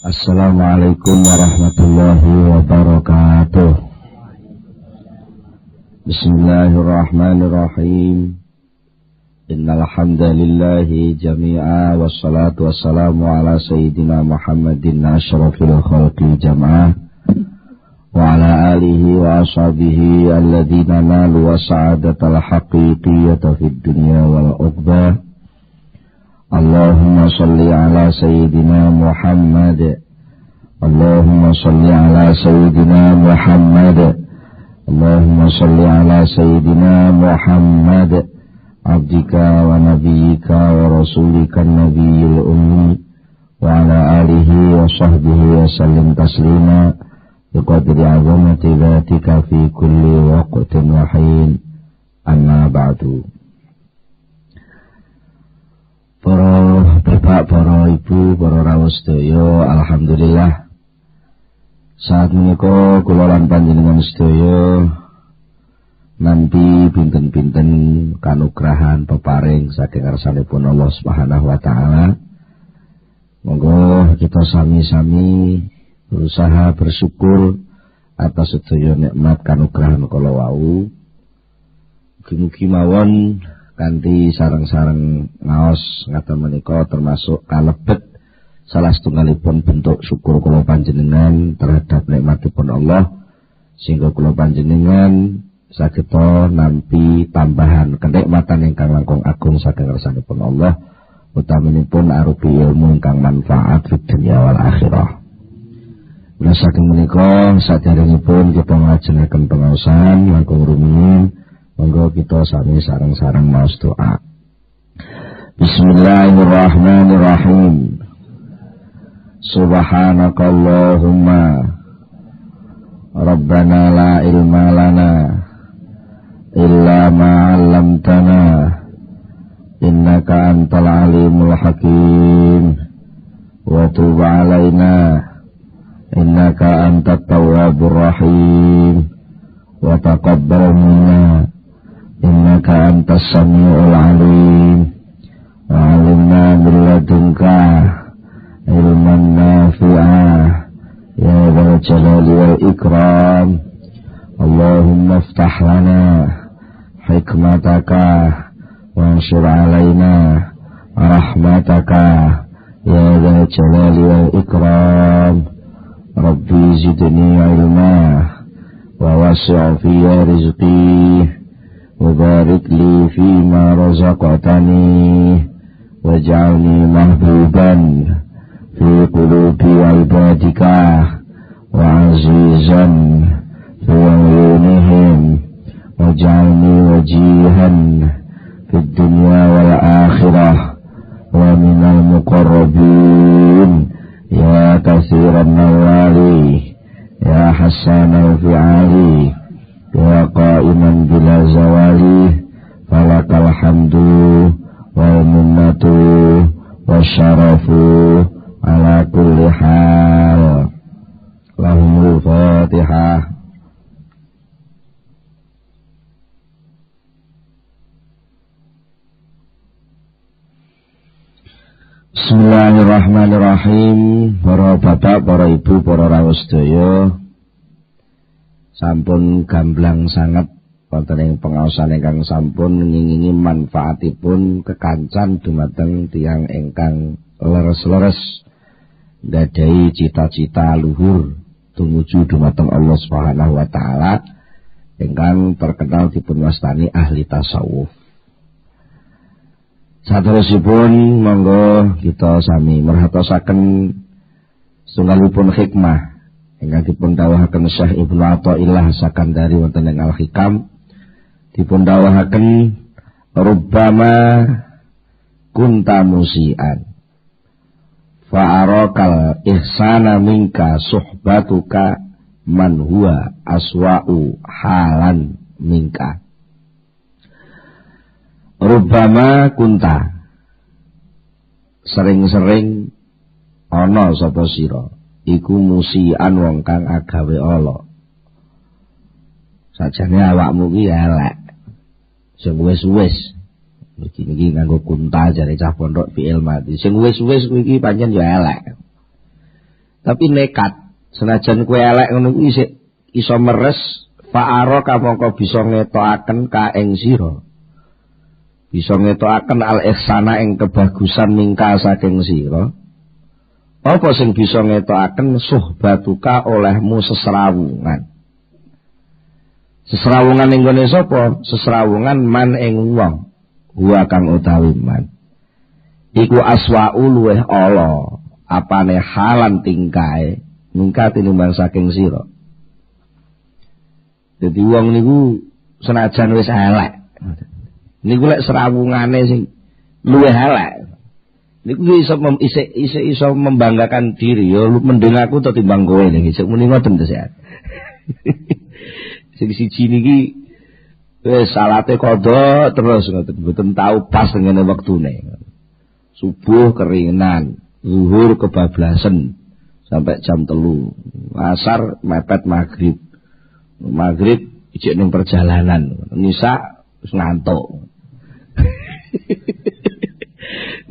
Assalamualaikum warahmatullahi wabarakatuh. Bismillahirrahmanirrahim. Innal hamdalillahi jami'a wassalatu wassalamu ala sayyidina Muhammadin asyrafil khalqi jam'ah wa ala alihi wa ashabihi alladhina nalu wa sa'adatal haqiqiyyata fid dunya wal uqbah. Allahumma salli ala sayyidina Muhammad. Allahumma salli ala sayyidina Muhammad. Allahumma salli ala sayyidina Muhammad abdika wa nabiyyika wa rasulika nabiyil ummi wa ala alihi wa sahbihi wa sallim taslima biqadri azamati dhatika fi kulli waqtin wa hin. Amma ba'du. Para bapak, para ibu, para rawuh sedaya, alhamdulillah saat menika kula lan panjenengan sedaya nampi pinten-pinten kanugrahan peparing saking ngarsanipun Allah Subhanahu wa taala. Monggo kita sami-sami berusaha bersyukur atas sedaya nikmat kanugrahan kala wau. Mugi-mugi mawon kanthi sareng-sareng ngaos ngaten menika termasuk kalebet salah setunggalipun bentuk syukur kula panjenengan terhadap nikmatipun Allah, sehingga kula panjenengan sageta nampi tambahan kenikmatan ingkang langkung agung saking ngarsanipun Allah, utaminipun arupi ilmu ingkang manfaat fid dunya wal akhirah. Menawi saking menika saderengipun kita nglajengaken pengaosan langkung rumiyin, monggo kita sami sareng-sareng maos doa. Bismillahirrahmanirrahim. Subhanakallahumma Rabbana la ilma lana illa ma 'allamtana innaka antal alimul hakim wa tub 'alaina innaka antat tawwabur rahim wa taqabbal minna innaka antas samiul alim wa 'allimna min ladunka ilman nafi'ah ya dzal jalali wal ikram. Allahumma iftah lana hikmataka wa anshur 'alaina rahmataka ya dzal jalali wal ikram. Rabbi zidni ilma wa wasi' fi rizqi wa barik li fima razaqtani waj'alni mahbuban fi qulubi ibadika wa azizan fi uyunihim waj'alni wajihan fid dunya wal akhirah wa minal muqarrabin ya katsiran nawali ya hasanal fi'ali ya qa'iman bila zawali falakal hamdu wal minnatu wasyarafu ala kulli hal. Lahumul Fatihah. Bismillahirrahmanirrahim. Para bapak, para ibu, para rawuh sedaya, sampun gamblang sanget wonten ing pengaosan ingkang sampun ngingingi manfaatipun kekancan dumateng tiyang ingkang leres-leres gadhahi cita-cita luhur tumuju dumateng Allah Subhanahu wa taala ingkang terkenal dipunwastani ahli tasawuf. Saterusipun monggo kita sami merhatosaken setunggalipun hikmah ingkang dipun dawuhaken Syekh Ibnu Athaillah Sakandari wonten ing Al-Hikam. Dipun dawuhaken rubbama kunta musian fa'arakal ihsana minka suhbatuka man huwa aswa'u halan minka. Rubbama kunta sering-sering ana sapa sira iku musian wong kang agawe ala. Sajane awakmu ki elek sing wis-wis Iki nganggo kunta jare cah pondok fi'il mati. Sing wis-wis kuwi iki pancen ya elek. Tapi nekat. Senajan kowe elek ngono kuwi isih iso meres fa'ara kamangka bisa ngetokaken ka ing sira. Bisa ngetokaken al-ihsana ing kebagusan mingka saking sira. Apa sing bisa ngetokaken suhbatuka olehmu sesrawungan. Sesrawungan ing gone sapa? Sesrawungan man ing wong. Wa kang utawi man. Iku aswa'u luweh ala. Apane halan tingkae mingka tinimbang saking sira. Dadi wong niku senajan wis elek. Niku lek serawungane sing luweh elek. Niku iso membanggakan diri ya mending aku to timbang kowe ning isuk muni ngoten to sehat. Sing siji niki wis salate kodho terus ngoten mboten tau pas ngene wektune. Subuh keringan, zuhur kebablasan sampai jam 3. Asar mepet maghrib. Maghrib ijek ning perjalanan. Nisa wis ngantuk.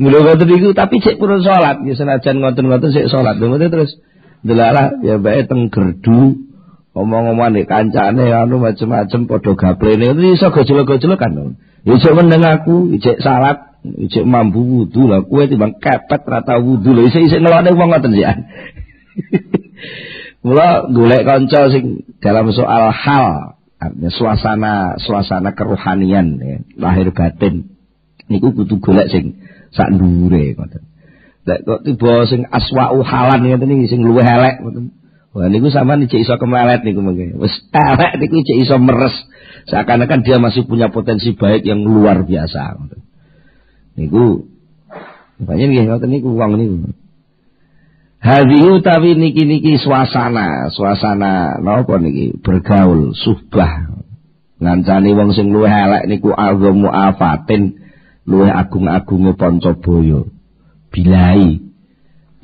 Mula ngoten niku tapi cek purun salat, ya senajan ngoten-ngoten sik salat. Ngoten terus ndelalah ya bae teng gerdu omong-omongan nek kancane anu macem-macem padha gaplene iso gojlok-gojlokan. Ya iso meneng aku, ijek salat, ijek mambu wudu lah kowe timbang kepet rata wudu lho isih ngelone wong ngoten sik. Mula golek kanca sing dalam soal hal, artinya suasana kerohanian ya, lahir batin. Niku kudu golek sing sak ndure ngoten. Lek kok tiba sing aswa'u halan ngoten iki sing luwih elek ngoten. Wah niku sampean cek iso kemelet niku mengke. Wis elek niku cek iso meres. Seakan-akan dia masih punya potensi baik yang luar biasa ngoten. Niku banyak nggih ngoten niku wong niku. Hadhihi utawi niki suasana napa niki bergaul suhbah. Ngancani wong sing luwih elek niku agama afatin luwih agung-agunge Pancabaya. Bilai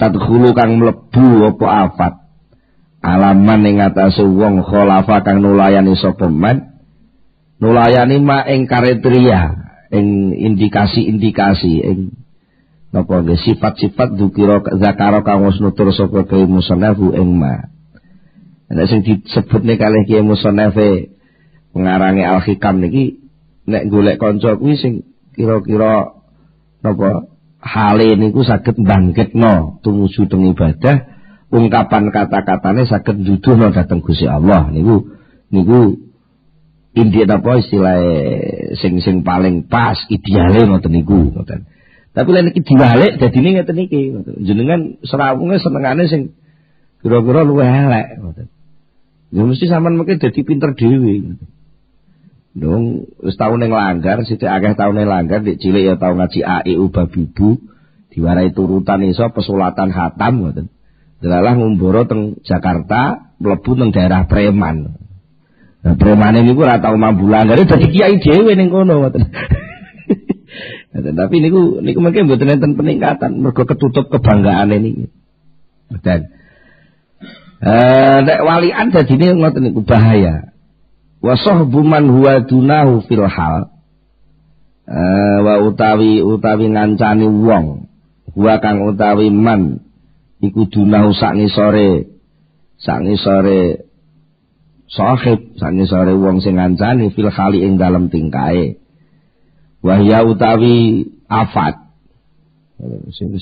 tadkhulu kang mlebu apa afat alaman ing atase wong khalafa kang nulayani sapa man nulayani ma ing kriteria ing indikasi-indikasi ing napa nggih sifat-sifat dzikira zakara kang wis nutur sapa Kyai Musannafu ing ma. Nek sing disebutne kalih Kyai Musannafe pengarange Al-Hikam niki nek golek kanca kuwi sing kira-kira napa hale niku saged mbangkitno tumuju teng ibadah, ungkapan kata-katane saged nduduhno dhateng Gusti Allah niku inti apa istilah sing paling pas ideale ngoten niku ngoten. Tapi lek iki diwalik dadine ngeten iki ngoten. Jenengan serawunge senengane sing kira-kira luwih elek ngoten. Ya mesti sampean mengke dadi pinter dhewe ngoten. Dong wis tau ning langgar, sithik akeh tau ning langgar, dik cilik ya tau ngaji AIU Babibu, diwarai turutan iso pesulatan khatam ngoten. Delalah ngumbara teng Jakarta, mlebu teng daerah preman. Nah, premane niku ora tau mambu langgar, dadi kiai dhewe ning kono ngoten. Tapi niku mengke mboten enten peningkatan, mergo ketutup kebanggaane niki. Dan nek walian dadine ngoten niku bahaya. Wa sahbu man huwa dunahu fil hal wa utawi ngancani wong huwa kang utawi man iku dunahu sak ngisore sahib sak ngisore wong sing ngancani fil hali ing dalem tingkae wa ya utawi afat sing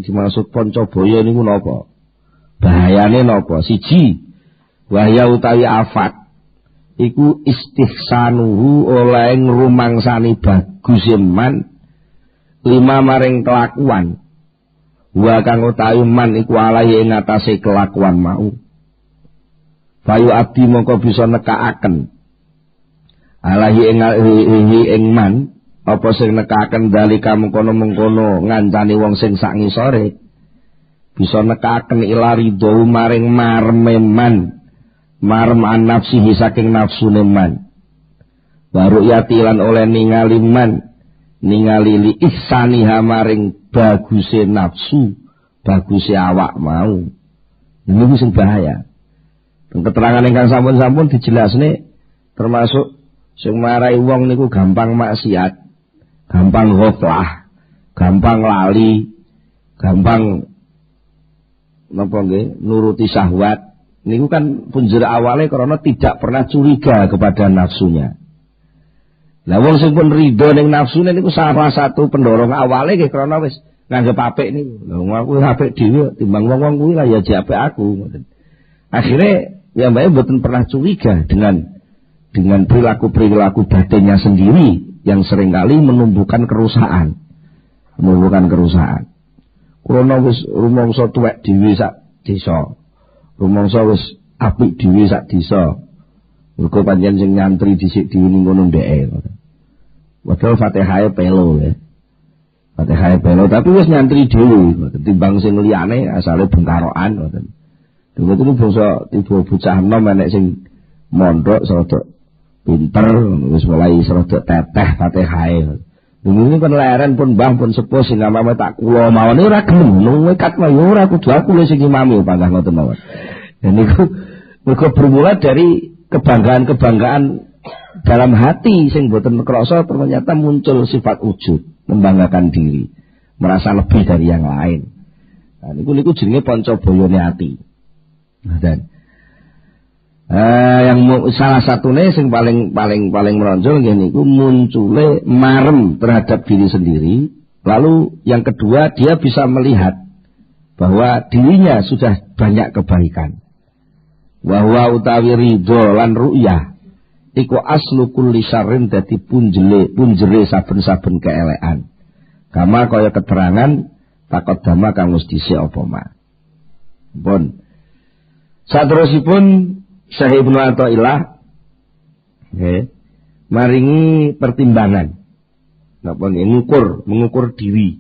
dimaksud Pancabaya niku napa bahayane napa siji wa ya utawi afat iku istihsanuhu oleh ngrumangsani bagus man lima maring kelakuan wa kang utawi man iku alahi ing atase kelakuan mau fayu abdi mongko bisa nekakaken alahi ing man apa sing nekakaken dalika mengkono-mengkono ngancani wong sing sak ngisore bisa nekakaken ilaridho maring marmeman marem an nafsihi saking nafsune man baru yatilan oleh ningali li ihsaniha maring baguse nafsu baguse awak mau niku sing bahaya. Keterangan ingkang sampun-sampun dijelasne termasuk sing marai wong niku gampang maksiat, gampang ghaflah, gampang lali, gampang napa nggih nuruti syahwat niku kan punjer awale karena tidak pernah curiga kepada nafsunya. Lah wong sing pun ridho ning nafsune niku salah satu pendorong awale nggih karena wis nganggep apik niku. Lah aku apik dhewe timbang wong-wong kuwi lah ya apik aku ngoten. Akhire ya mbake mboten pernah curiga dengan perilaku-perilaku batinnya sendiri yang seringkali menumbuhkan kerusakan. Krana wis rumangsa tuwek dhewe sak desa. Rumangsa wis apik dhewe sak desa. Mergo pancen sing nyantri dhisik dhewe ning kono ndeke. Padahal Fatihah pelo ya. Fatihah pelo tapi wis nyantri dhewe, timbang sing liyane asale bengkarokan ngoten. Dene iki bangsa tiba bocah enom enek sing mondok rada pinter wis mulai rada teteh Fatihah. Ini kan leren pun mbah pun sepuh sing namane tak kula mawon ora gelem nekat wae ora kudu aku sing imami panggah ngoten mawon. Dan niku mergo bermula dari kebanggaan dalam hati sing boten krasa ternyata muncul sifat ujub, membanggakan diri, merasa lebih dari yang lain. Nah niku jenenge panca bayane ati. Dan yang salah satunya yang paling menonjol niku muncule marem terhadap diri sendiri. Lalu yang kedua dia bisa melihat bahwa dirinya sudah banyak kebaikan. Bahwa utawi ridho lan ru'yah iku aslu kulli syarrin dadi punjere saben-saben keelekan. Kama kaya keterangan taqaddama kang wis dhisik apa ma. Pun saterusipun Syekh Ibnu Athaillah maringi pertimbangan. Napa nggih mengukur diri.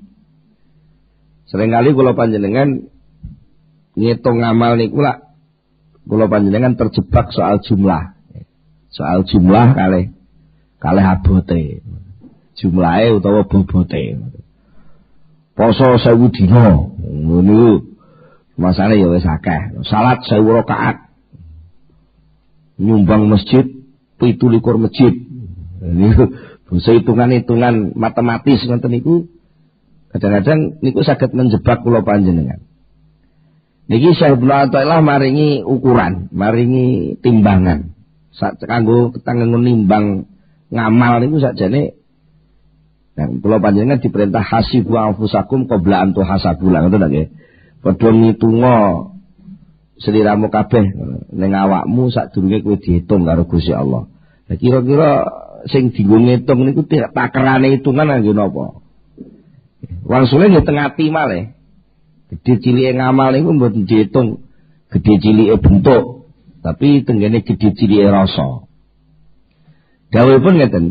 Seringkali kula panjenengan ngitung ngamal niku lak kula panjenengan terjebak soal jumlah. Soal jumlah kalih abote. Jumlahe utawa bobote. Poso 1000 dina. Ngono masane ya wis akeh. Salat 1000 rakaat. Nyumbang masjid 17 masjid. Niku basa hitungan matematis ngoten niku kadang-kadang niku saged menjebak kula panjenengan. Niki Syekh Ibnu Athaillah maringi ukuran, maringi timbangan. Kanggo nimbang ngamal niku sakjane kula panjenengan diperintah hasibu anfusakum qabla an tuhasabu ngoten nggih. Padha ngitunga seliramu kabeh ning awakmu sadurunge kowe diitung karo Gusti Allah. Lah kira-kira sing dienggo ngitung niku takerane hitungan kangge napa? Wangsule nggih teng ati malih. Gedhe cilike ngamal niku mboten diitung gedhe cilike bentuk, tapi tenggene gedhe cilike rasa. Dawuhipun ngeten,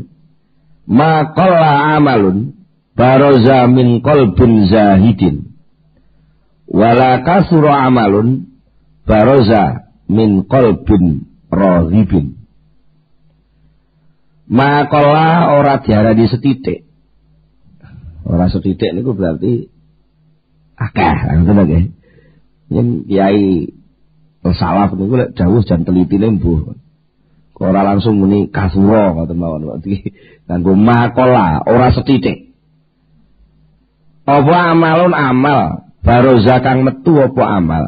maqalla amalun baraza min qalbin zahidin wala kasura amalun baraza min qalbin raghibin. Maqalla ora diarani setitik. Ora setitik niku berarti akeh, ngoten nggih. Yen kiai salaf niku lek dawuh jan telitine mbuh. Ora langsung muni kasura ngoten mawon. Kanggo maqalla ora setitik. Apa amalun amal baraza kang metu apa amal?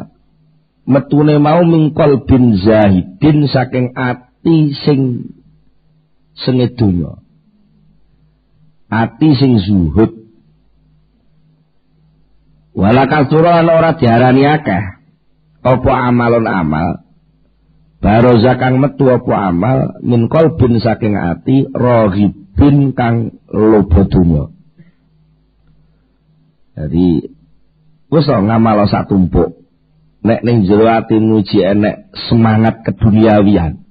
Metune mau mingkol bin zahidin saking ati sing sengedonya, ati sing zuhud. Wala kasura ora diarani akeh apa amalun amal baroza kang metu apa amal mingkol bin saking ati rohibin kang lobo donya. Jadi wis ngamal sak tumpuk. Nek ning jero ati nuji enek semangat keduniawian.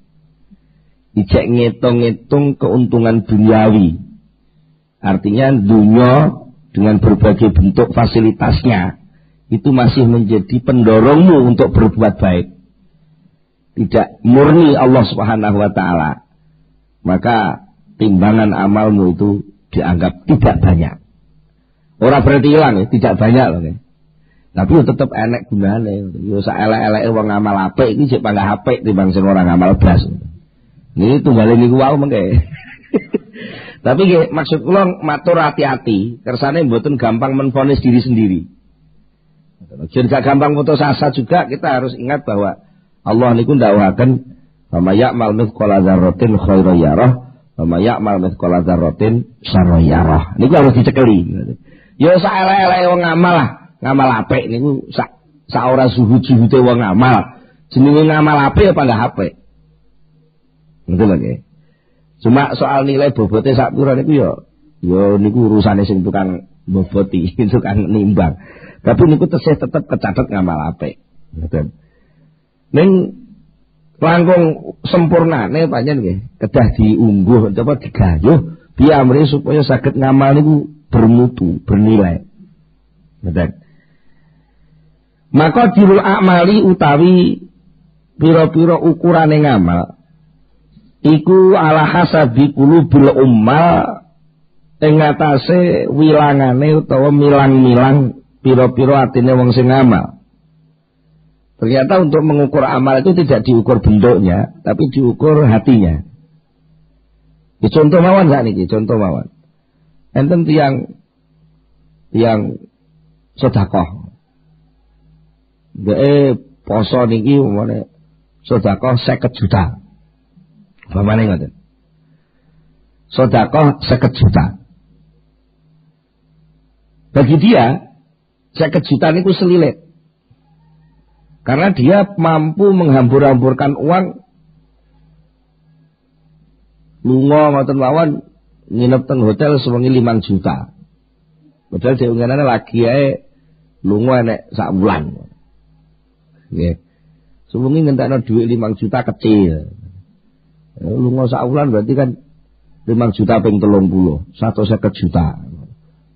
Ijek ngitung-ngitung keuntungan duniawi. Artinya dunia dengan berbagai bentuk fasilitasnya itu masih menjadi pendorongmu untuk berbuat baik. Tidak murni Allah Subhanahu wa taala. Maka timbangan amalmu itu dianggap tidak banyak. Ora berarti hilang ya, tidak banyak loh ya. Tapi tetap enek gunane. Yo sak elek-eleke wong ngamal apik iki sik panggah apik timbang sing ora ngamal blas. Niki tunggale niku wae mengke. Tapi nggih maksud kula matur hati-hati, kersane mboten gampang menvonis diri sendiri. Jadi gak gampang putus asa juga, kita harus ingat bahwa Allah niku ndawuhaken wa ya'mal mithqala dzarratin khairan yarah wa ya'mal mithqala dzarratin syarran yarah. Niku harus dicekeli. Ya sak elek-eleke wong ngamal apik niku sak ora zuhud-zuhude wong ngamal. Jenenge ngamal apik apa enggak apik. Betul lho. Cuma soal nilai bobote sak pira niku ya niku urusane sing tukang boboti, tukang nimbang. Tapi niku tesih tetep kecatet ngamal apik. Ngoten. Ning langkung sempurnane pancen nggih, kedah diungguh apa digayuh piyamri supaya saged ngamal niku bermutu, bernilai. Ngoten. Maka dirul amali utawi pira-pira ukurane ngamal iku ala hasabi qulubil ummal ing atase wilangane utawa milang-milang pira-pira atine wong sing ngamal. Ternyata untuk mengukur amal itu tidak diukur bentuknya, tapi diukur hatinya. Ya, contoh mawon sakniki, contoh mawon. Enten yang sedekah. Dhek poso niki umane sedekah 50 juta. Pamane ngoten. Sedekah 50 juta. Bagi dia 50 juta niku selilit. Karena dia mampu menghambur-hamburkan uang lunga ngoten mawon nginep teng hotel sewengi 5 juta. Padahal diungenane lagi ae lunga nek sak wulan. Nggih. Sewengi ngentekno dhuwit 5 juta kecil. Lunga sak wulan berarti kan 5 juta ping 30, 150 juta.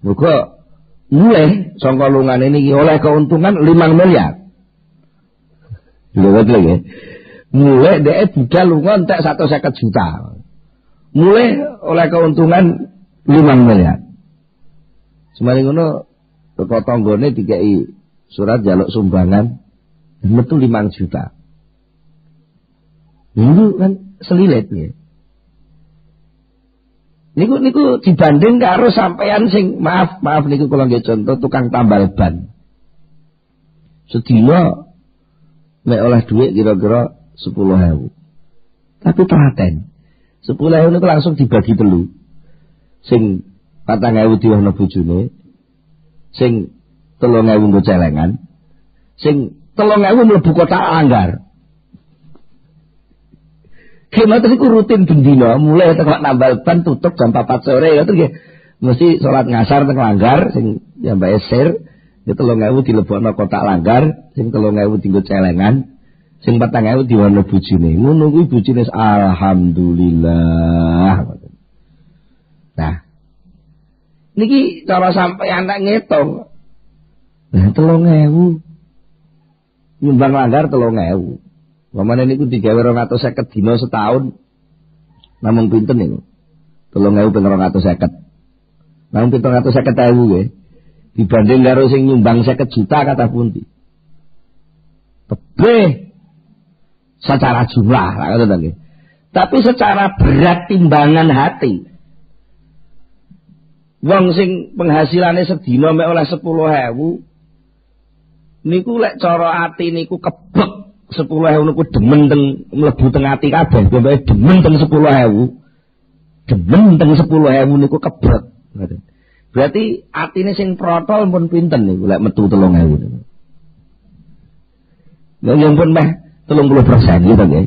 Mergo mulai sangka lungane niki oleh keuntungan 5 miliar. Lewat lagi. Mulai dhek budal lunga entek 150 juta. Mulai oleh keuntungan 5 miliar. Semari ngono teko tanggane dikai surat jaluk sumbangan metu 5 juta. Niku kan selilit ya. Niku dibanding karo sampean sing maaf niku kula nggih contoh tukang tambal ban. Sedina nek oleh duit kira-kira 10.000. Tapi telaten. 10.000 niku langsung dibagi telu. Sing 4.000 diwono bojone, sing 3.000 nggo celengan, sing 3.000 mlebu kotak anggar. Kemoten iku rutin bendina, mulai teko nambal ban tutup jam 4 sore ngoten nggih. Mesti salat ngasar teng langgar sing jambake sir, ya 3.000 dilebokno kotak langgar, sing 3.000 dienggo celengan, sing 4.000 diwono bojone. Ngono kuwi bojone alhamdulillah. Nah. Niki cara sampeyan tak ngitung. Nah, 3.000. Nyumbang langgar 3.000. Pamane niku digawe 250 dina setahun. Namung pinten niku? 3.000 ping 250. Namung 750.000 nggih. Dibanding karo sing nyumbang 50 juta kata pundi. Tebih secara jumlah, ngoten nggih. Tapi secara berat timbangan hati. Wong sing penghasilane sedina mek oleh 10.000 niku lek cara ati niku kebek 10.000 niku demen teng mlebu teng ati kabeh, mbek demen teng 10.000. Demen teng 10.000 niku kebrek. Berarti atine sing protol pun pinten niku lek metu 3.000 niku. Lha pun meh 30% gitu nggih.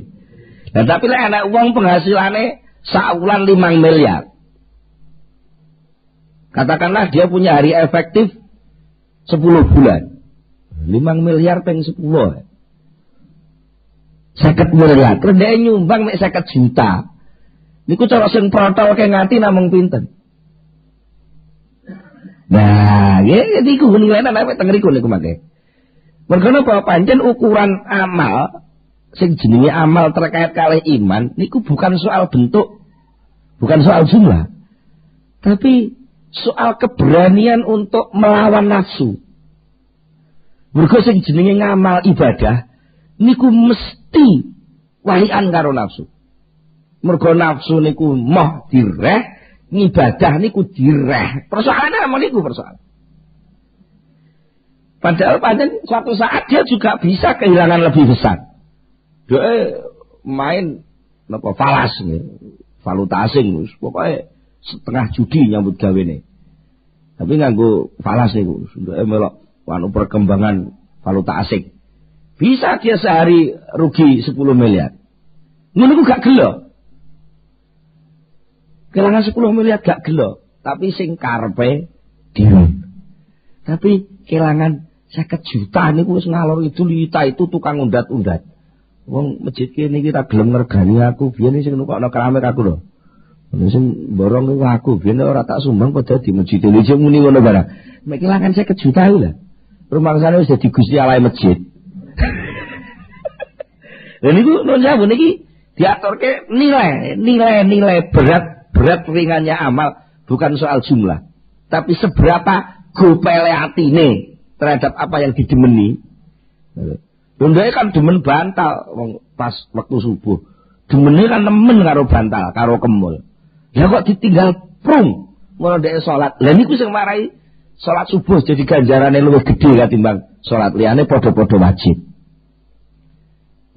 Lah tapi lek ana wong penghasilane sak wulan 5 miliar. Katakanlah dia punya hari efektif 10 bulan. 5 miliar ping 10. 50 miliar. Terus dia nyumbang mek 50 juta. Niku cara sing protol ke ngati namung pinten. Nah, ya niku nilainya nek teng riku niku mangke. Mergo napa pancen ukuran amal sing jenenge amal terkait kalih iman niku bukan soal bentuk, bukan soal jumlah. Tapi soal keberanian untuk melawan nafsu. Mergo sing jenenge ngamal ibadah niku mesti walian karo nafsu. Mergo nafsu niku moh direh, ngibadah niku direh. Persoalane apa niku persoalan? Padahal suatu saat dia juga bisa kehilangan lebih besar. Dia main falas nih, valuta asing, pokoknya setengah judi nyambut gawe nih. Tapi nganggo falas nih, sudah melok perkembangan valuta asing. Bisa dia sehari rugi 10 miliar. Ngono ku gak gelo. Kehilangan 10 miliar gak gelo, tapi sing karepe dhewe. Tapi kehilangan 50 juta niku wis ngalor itu lita itu tukang undat-undat. Wong masjid kene iki ta gelem ngergani aku, biyen sing nukokno keramik aku lho. Sing borong niku aku, biyen ora tak sumbang kok dadi masjid iki muni ngono barang. Mek kehilangan 50 juta iki lho. Rumangsane wis dadi Gusti Allah masjid. Lha niku nun sewu niki diaturke nilai berat ringannya amal bukan soal jumlah, tapi seberapa gopele atine terhadap apa yang didemeni. Londone kan demen bantal pas waktu subuh. Demene kan nemen karo bantal, karo kemul. Ya kok ditinggal prung ngono dhek salat. Lah niku sing marai salat subuh jadi ganjarane luwih gedhe katimbang salat liyane padha-padha wajib.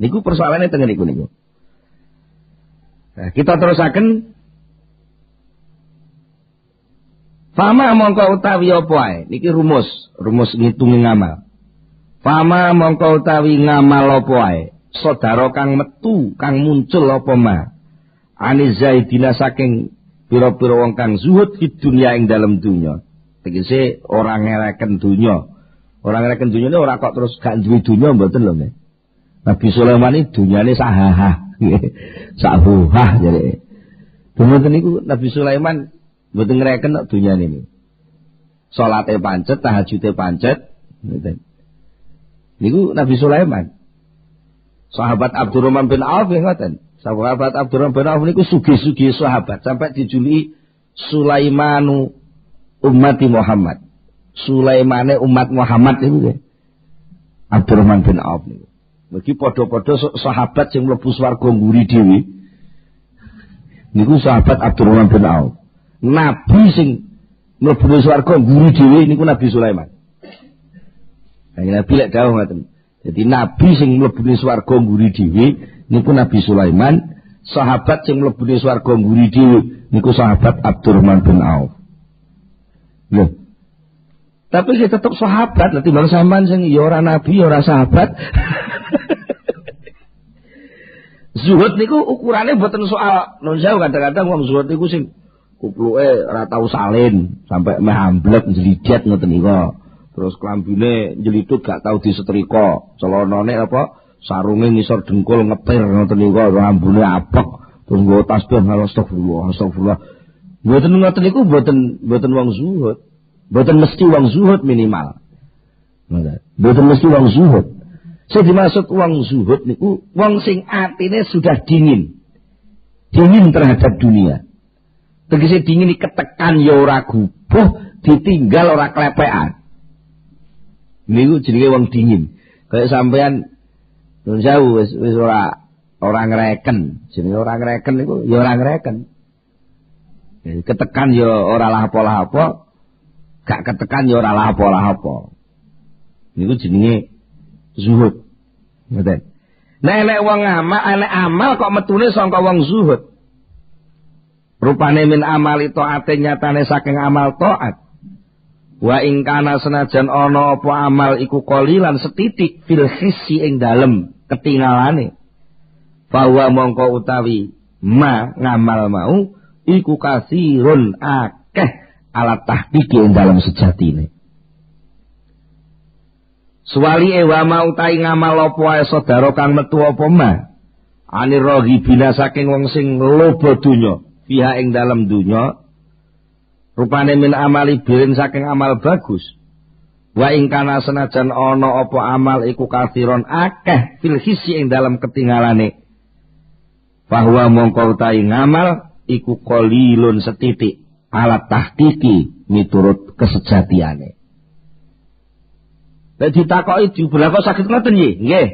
Niku persoalane teng niku. Nah, kita terusaken. Fama mongko utawi apa ae? Niki rumus ngitungi ngamal. Fama mongko utawi ngamal apa ae? Saudara kang metu, kang muncul apa ma? Ani zaidina saking pira-pira wong kang zuhud di dunia ing dalem dunya. Tegese ora ngereken dunya. Ora ngereken dunyane ora kok terus gak duwe dunya mboten lho, Mas. Nabi Sulaiman iki dunyane sahahah. Sahuhah jadi. Dunyane niku Nabi Sulaiman mboten ngreken nek dunyane niku. Salate pancet, tahajude pancet, ngoten. Niku Nabi Sulaiman. Sahabat Abdurrahman bin Auf ngoten. Sahabat Abdurrahman bin Auf niku sugih-sugih sahabat sampai dijuluki Sulaimanu ummati Muhammad. Sulaimane umat Muhammad niku. Abdurrahman bin Auf niku. Mergi padha-padha sahabat sing mlebu swarga nguri dhewe. Niku sahabat Abdurrahman bin Auf. Nabi sing mlebu swarga nguri dhewe niku Nabi Sulaiman. Nabi lek dawuh ngoten. Jadi nabi sing mlebu swarga nguri dhewe niku Nabi Sulaiman, sahabat sing mlebu swarga nguri dhewe niku sahabat Abdurrahman bin Auf. Lho. Tapi kita tetap sahabat, nanti bang sampean sing ya ora nabi, ya ora sahabat. Zuhud niku ukurane mboten soal non jauh kadang-kadang wong zuhud niku sing kupluke ora tau salin sampai meh amblek njlidet ngoten niku. Terus klambine njlitut gak tau disetrika, celanane apa sarunge ngisor dengkul ngepir ngoten niku, rambune apek, terus nggo tasbih astagfirullah. Mboten ngoten niku mboten wong zuhud. Mboten mesti wong zuhud minimal. Mboten mesti wong zuhud. Sing dimaksud wong zuhud niku wong sing atine sudah dingin. Dingin terhadap dunia. Tegese dingin ketekan ya ora gubuh, ditinggal ora klepekan. Niku jenenge wong dingin. Kayak sampean nun jauh wis ora ngreken. Jenenge ora ngreken niku ya ora ngreken. Ketekan ya ora lapo-lapo, gak ketekan ya ora lapo-lapo. Niku jenenge zuhud. Ngoten. Nek wong amal kok metune saka wong zuhud. Rupane min amali taate nyatane saking amal taat. Wa ing kana senajan ana apa amal iku qalilan setitik fil hissi ing dalem ketingalane. Bahwa mongko utawi ngamal mau iku kasirun akeh alat tahqiqi ing dalem sejatine. Suwali wa mau tai ngamal apa wae saudara kang metu apa ma. Anir rohibina saking wong sing loba donya, fiha ing dalem donya. Rupane min amali birin saking amal bagus. Wa ing kana senajan ana apa amal iku kathiron akeh fil hissi ing dalam ketinggalane. Bahwa mongko utahi ngamal iku qalilun setitik alat tahqiqi miturut kesejatiane. Dadi takoki diulah kok saged ngoten nggih. Nggih.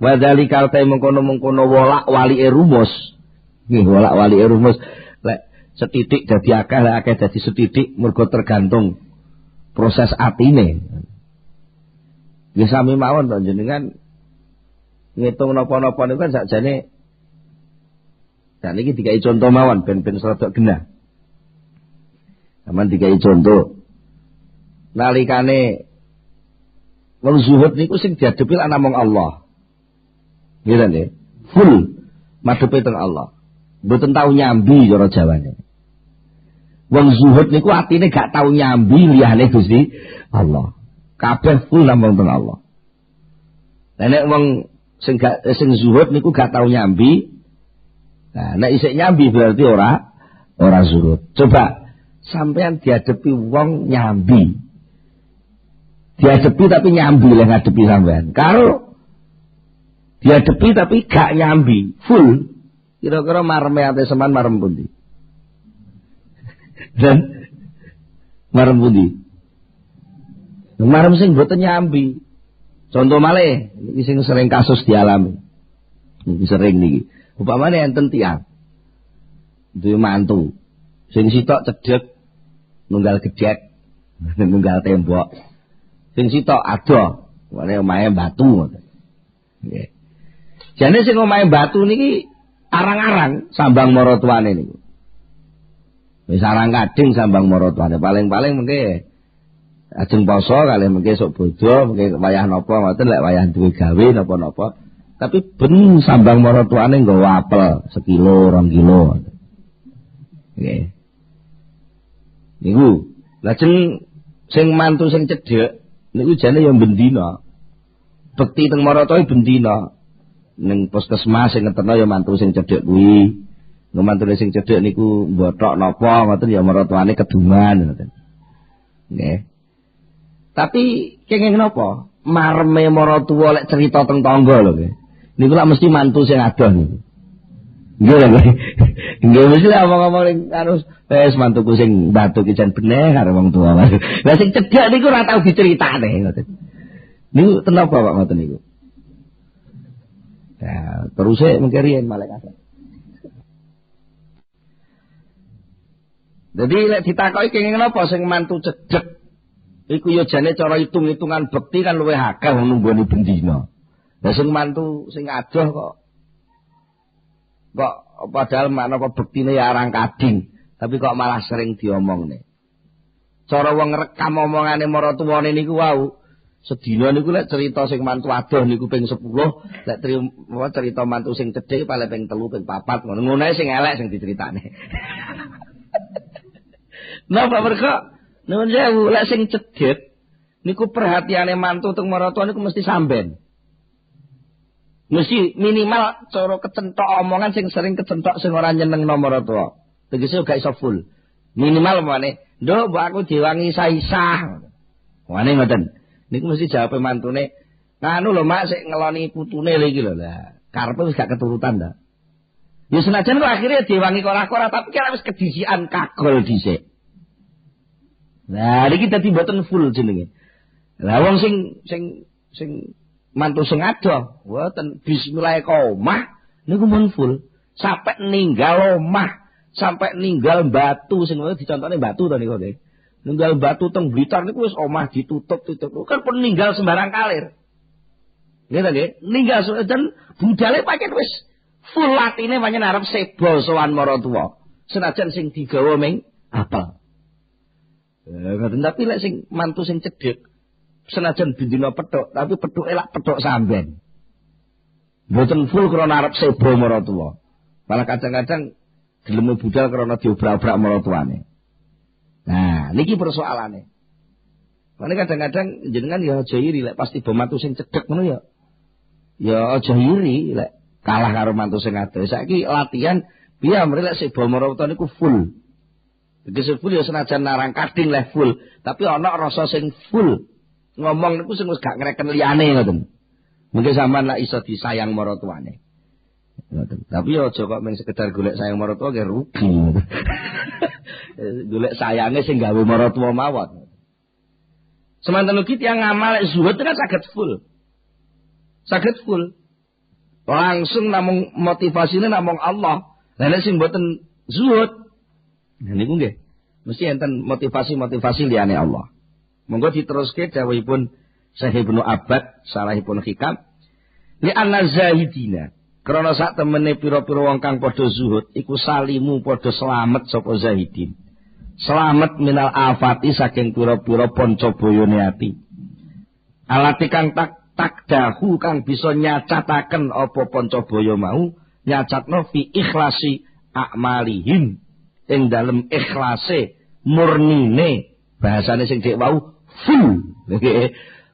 Wa dzalika ta mengkono-mengkono walike rumus. Nggih, walike rumus. Lek setitik dadi akeh dadi setitik mergo tergantung proses atine. Nggih sami mawon to jenengan ngitung napa-napa niku kan sakjane dan iki dikai contoh mawon ben rada genah. Sampeyan dikai contoh. Nalikane wong zuhud niku sing diadepi ana mung Allah. Nggih ta nggih? Full madhepe teng Allah. Mboten tau nyambi cara Jawane. Wong zuhud niku atine gak tau nyambi liyane Gusti Allah. Kabeh full namung teng Allah. Lah nek wong sing zuhud niku gak tau nyambi. Nah, nek isih nyambi berarti ora zuhud. Coba sampean diadepi wong nyambi. Diadepi tapi nyambi lek ngadepi sampean. Kalau diadepi tapi gak nyambi, full. Kira-kira mareme ate seman marem pundi? Dan marem pundi? Marem sing mboten nyambi. Contoh malih, iki sing sering kasus dialami. Iki sering niki. Upamane enten tiyang duwe mantu. Sing sitok cedhek nunggal gedhek, nunggal tembok. Sing sitok adoh, wene omahe batu ngoten. Nggih. Jane sing omahe batu niki arang-arang sambang maratuwane niku. Wis arang kading sambang maratuwane, paling-paling mengke ajeng poso kalih mengke sok bodho, mengke wayah napa ngoten lek wayah duwe gawe napa-napa. Tapi ben sambang maratuwane nggawa apel sekilo, 2 kilo. Nggih. Niku, lajeng sing mantu sing cedhek niku jane ya bendina. Bekti teng maratuwe bendina. Ning puskesmas sing ngeterno ya mantu sing cedhek kuwi. Nek mantune sing cedhek niku mbothok napa ngoten ya maratuwane kedungan ngoten. Nggih. Tapi kenging napa? Mareme maratuwa lek cerita teng tangga lho nggih. Niku lak mesti mantu sing adoh niku. Nggih lho. Nggih mesti ngomong-ngomong ning anu wis mantuku sing batu ki jan beneh karo wong tuwa. Lah sing cedhek niku ora tau diceritakne ngoten. Niku tenapa Pak ngoten niku? Ya, terus mengke riyen malaikat. Jadi lek ditakoki kenging napa sing mantu cedhek iku ya jane cara hitung-hitungan bekti kan luwih akeh nunggoni bendina. Lah sing mantu sing adoh kok padahal manapa bektine ya arang kading, tapi kok malah sering diomongne. Cara wong ngrekam omongane maratuwane niku wau, sedina niku lek cerita sing mantu adoh niku ping 10, lek cerita mantu sing cedhek paling ping 3, ping 4 ngono ae sing elek sing diceritane. Napa mereka nuwun sewu lek sing cedhek niku perhatiane mantu teng maratuwa niku mesti samben. Mesti minimal cara kecentok omongan sing sering kecentok sing ora nyeneng nomor tua. Tegese gak iso full. Minimal mane, "Nduk, mbok aku diwangi isa-isa." Mane ngoten. Niku mesti jawabe mantune, "Nganu lho, Mak, sik ngeloni putune lho iki lho." Lah, karepe wis gak keturutan ta. Ya senajan kok akhirnya diwangi ora-ora tapi kira wis kedisian kagol dhisik. Nah, iki dadi mboten full jenenge. Lah wong sing mantu sing adoh, mboten bismillah omah niku mun full. Sampai ninggal omah, sampai ninggal batu sing dicontone batu to niku nggih. Ninggal batu teng Blitar niku wis omah ditutup. Kan pun ninggal sembarang kalir. Nggih ta nggih? Ninggal dan budale pancen wis full latine pancen arep sebo sowan maratuwa. Senajan sing digawa ming apel. Ngoten tapi lek sing mantu sing cedhek senajan bendina petuk, tapi petuk elak petuk samben. Mboten full krana arep sebo maratuwa. Malah kadang-kadang gelem budal krana diobrak-obrak maratuwane. Nah, niki persoalane. Mane kadang-kadang jenengan ya aja iri lek pasti tiba mantu sing cedhek ngono ya. Ya aja iri lek kalah karo mantu sing adoh. Saiki latihan piye amrih lek sebo maratuwa niku full. Tegese full ya senajan narang kading lek full, tapi ana rasa sing full. Ngomong niku sing wis gak ngreken liyane ngoten. Mungkin sampean lak iso disayang maratuwane. Ngoten. Tapi aja kok mung sekedar golek sayang maratuwa nggih rugi. Golek sayange sing gawe maratuwa mawon. Semanten ugi tiyang ngamal zuhud kan saged full. Saged full. Langsung namung motivasine namung Allah. Lah nek sing mboten zuhud niku nggih mesti enten motivasi-motivasi liyane Allah. Monggo diteruske dawuhipun Sahih Ibnu Abbad Sarahipun Hikam li anna zahidina krana sak temene pira-pira wong kang padha zuhud iku salimu padha slamet sapa zahidin. Slamet minal afati saking pira-pira pancabayane ati. Alati kang takdahu kang bisa nyacataken apa pancabaya mau nyacatno fi ikhlasi a'malihim ing dalem ikhlase murnine bahasane sing dhek wau full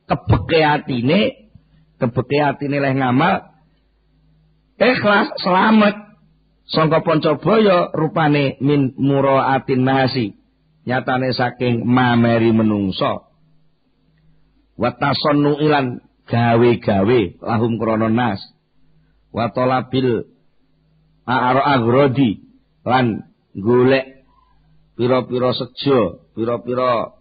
kebeke atine leh ngamal ikhlas selamat sangka pancabaya rupane min muraatin nasi nyatane saking mameri menungso wa tasannu ilan gawe-gawe lahum krana nas wa talabil agrodi lan golek pira-pira sejo pira-pira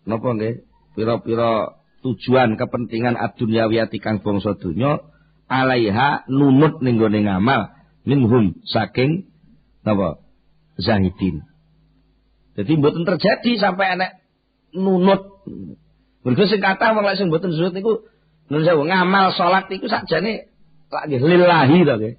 napa nggih pira-pira tujuan kepentingan ad-dunyawiyati kang bangsa donya alaiha nunut ning gone ngamal minhum saking napa zahidin. Jadi mboten terjadi sampai enek nunut. Mergo sing kathah wong lek sing mboten zuhud niku nun sewu ngamal salat niku sakjane lak nggih lillahi to nggih.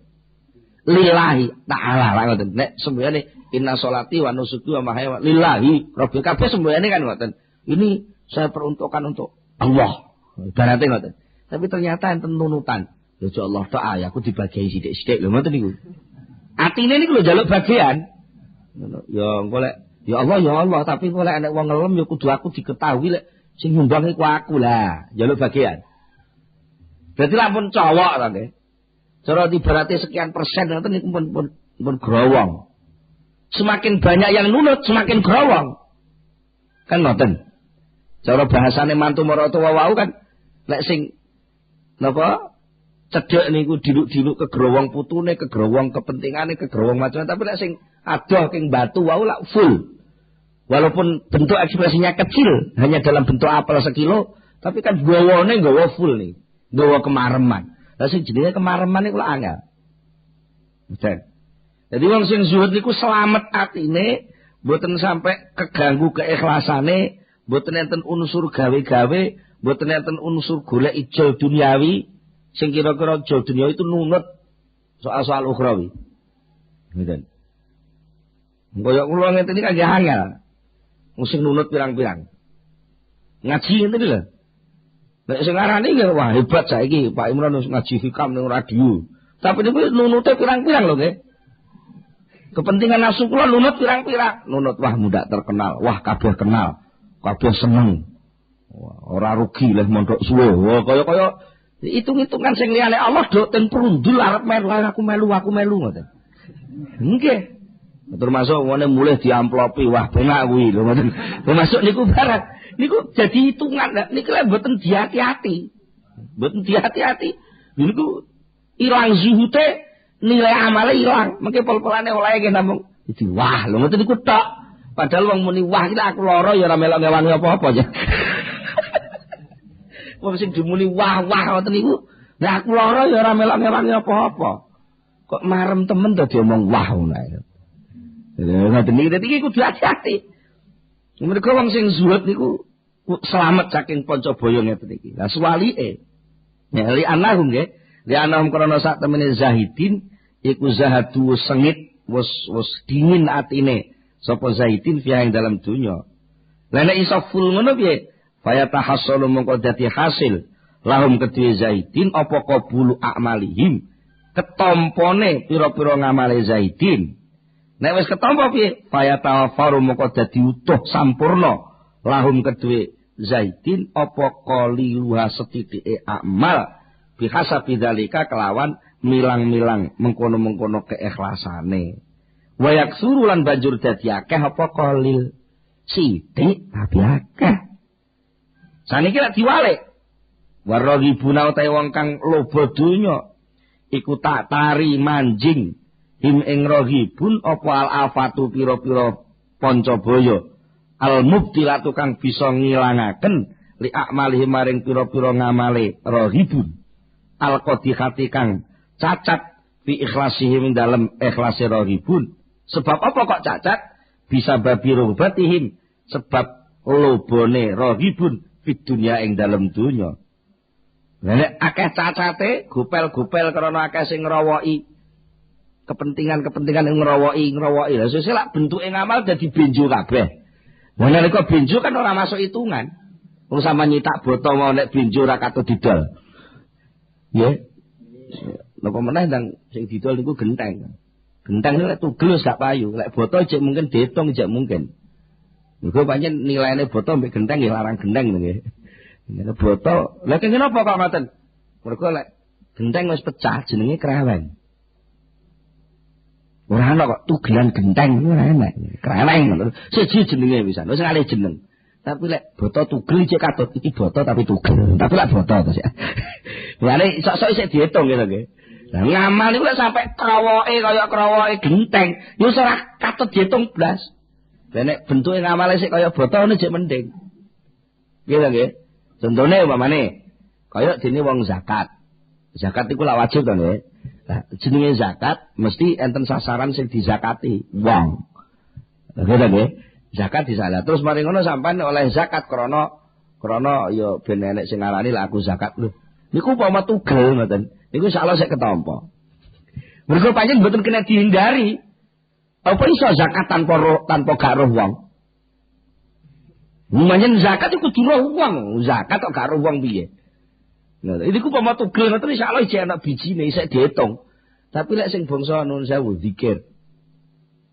Lillahi ta'ala lak ngoten. Nek semboyane inna sholati wa nusuki wa mahya lillahi rabbil kabeh semboyane kan ngoten. Ini saya peruntukkan untuk Allah. Ibaratnya ngoten. Tapi ternyata enten nunutan. Ya Allah ta'a aku dibagi sithik-sithik lho ngoten niku. Atine niku lho njaluk bagian. Ya engko lek ya Allah tapi engko lek ana wong ngelem ya kudu aku diketahui lek sing nyumbang iku aku lah, njaluk bagian. Dadi lampun cowok to nggih. Cara ibaratnya sekian persen ngoten niku pun growong. Semakin banyak yang nunut semakin growong. Kan ngoten. Cara bahasane mantu maratuwa wau kan lek sing napa cedhek niku diluk-diluk kegrowong putune, kegrowong kepentingane, kegrowong macam tapi lek sing adoh king batu wau lak full. Walaupun bentuk ekspresinya kecil, hanya dalam bentuk apel sekilo, tapi kan gawane nggawa full nih, nggawa kemareman. Lah sing jenenge kemareman iku lak angel. Betul. Jadi wong sing zuhud niku selamat atine, mboten sampai keganggu keikhlasane, mboten enten unsur gawe-gawe, mboten enten unsur golek ijol duniawi. Sing kira-kira ijol duniawi itu nunut soal-soal ukhrawi. Ngoten. Kaya kula ngeten iki kangge angel. Sing nunut pirang-pirang. Ngaji ngene lho. Nek sing ngarani nggih wah hebat saiki Pak Imran ngaji hikam ning radio. Tapi niku nunute pirang-pirang lho nggih. Kepentingan nafsu kula nunut pirang-pirang. Nunut wah muda terkenal, wah kabeh kenal, kabeh seneng. Ora rugi leh mondok suwe. Wah kaya hitung-hitungan sing liyane Allah do ten perundul arep melu aku melu ngoten. Nggih. Termasuk ngene mulih diamplopi wah penak kuwi lho ngoten. Termasuk niku barang niku jadi hitungan niku lek mboten dihati-hati. Mboten dihati-hati. Niku ilang zuhute nilai amale ilang. Mengke pol-polane oleh nggih namung iki wah lho ngoten niku tok. Padahal wong muni wah iki aku lara ya ora melok ngewangi apa-apa ya. Wong sing dimuni wah ngoten niku nek aku lara ya ora melok ngewangi apa-apa. Kok marem temen to diomong wah ngono. Ngoten niki dadi kudu hati-hati. Mergo wong sing zuhud niku selamat saking pancabaya ngeten iki. Lah suwalike nek li anahum nggih, li anahum krana sak temene zahidin iku zahadu sengit wis dingin atine sapa zahidin fiha ing dalam dunya. Lah nek iso full ngono piye? Faya tahassalu mongko dadi hasil lahum kedue zahidin apa qabulu a'malihim ketompone pira-pira ngamale zahidin. Nek wis ketampa piye? Faya tawaffaru moko dadi utuh sampurna lahum kedue zaidin apa qaliluha setitike amal bihasabi dzalika kelawan milang-milang mengkono-mengkono keikhlasane. Wa yaksuru lan banjur dadi akeh apa qalil sithik tapi akeh. Saniki lak diwalik. Warghibuna utahe wong kang loba donya iku tak tari manjing him ing rohibun apa al-afatu pira-pira pancabaya al-mubtilatu kang bisa ngilangaken li a'malihi maring pira-pira ngamale rohibun al-qadihati kang cacat fi ikhlasihim dalam ikhlase rohibun. Sebab apa kok cacat? Bisa babi rubatihim sebab lobone rohibun Fid dunya ing dalem dunya. Nek akeh cacate gupel-gupel karena akeh sing ngrowoki kepentingan-kepentingan yang ngerowoki. Lah sesuk lak bentuke ngamal dadi benjo kabeh. Lah nek benjo kan ora masuk hitungan. Wong sama nyitak boto mau nek benjo ora katut didol. Nggih. Napa meneh ndang sing didol niku genteng. Genteng niku lek tugel gak payu, lek boto jek mungkin diitung jek mungkin. Niku pancen nilaine boto mbek genteng nggih larang genteng nggih. Nek boto, lha kenging napa kok ngoten? Mergo lek genteng wis pecah jenenge kreweng. Ora ana kok tugelan genteng ora enak. Kreweng ngono. Siji jenenge pisan, wis ngalih jeneng. Tapi lek boto tugel cek katut iki boto tapi tugel. Tapi lek boto to sik. Lane sok-sok isih diitung gitu nggih. Lah ngamal niku lek sampe krowoke kaya krowoke genteng, ya wis ora katut diitung blas. Lah nek bentuke ngamale sik kaya boto ngono jek mending. Gitu nggih. Contone umpamane kaya dene wong zakat. Zakat iku lak wajib to nggih. Lah jenenge zakat mesti enten sasaran sing dizakati wong. Gitu nggih. Zakat disalah. Terus mari ngono sampean oleh zakat krana ya ben enek sing ngarani lak aku zakat lho. Niku upama tugel ngoten. Niku insyaallah sik ketampa. Mergo pancen mboten kena dihindari. Apa iso zakat tanpa gak roh wong? Manjen zakat iku kudu roh wong, zakat kok gak roh wong piye. Nah, iki ku upama tugel ngoten insyaallah isih ana bijine isih diitung. Tapi lek sing bangsa nuwun sewu zikir.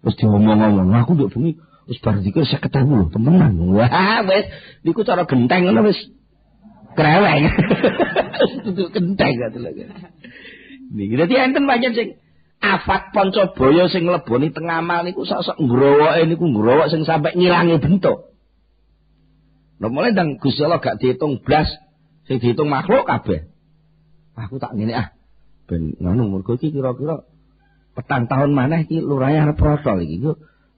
Terus diomong-omong, aku nduk bengi wis bar zikir 50.000 lho, temenan. Wah, wis niku cara genteng ngono wis kreweng. Itu genteng ngoten lho. Niki dadi enten pancen sing afat Pancabaya sing ngleboni teng amal niku sok-sok ngrowoke niku ngrowok sing sampe ngilangi bentuk. Lah mulai ndang Gusti Allah gak diitung blas, sing diitung makhluk kabeh. Aku tak ngene ben ngono mergo iki kira-kira petang tahun maneh iki lurahe arep protol iki.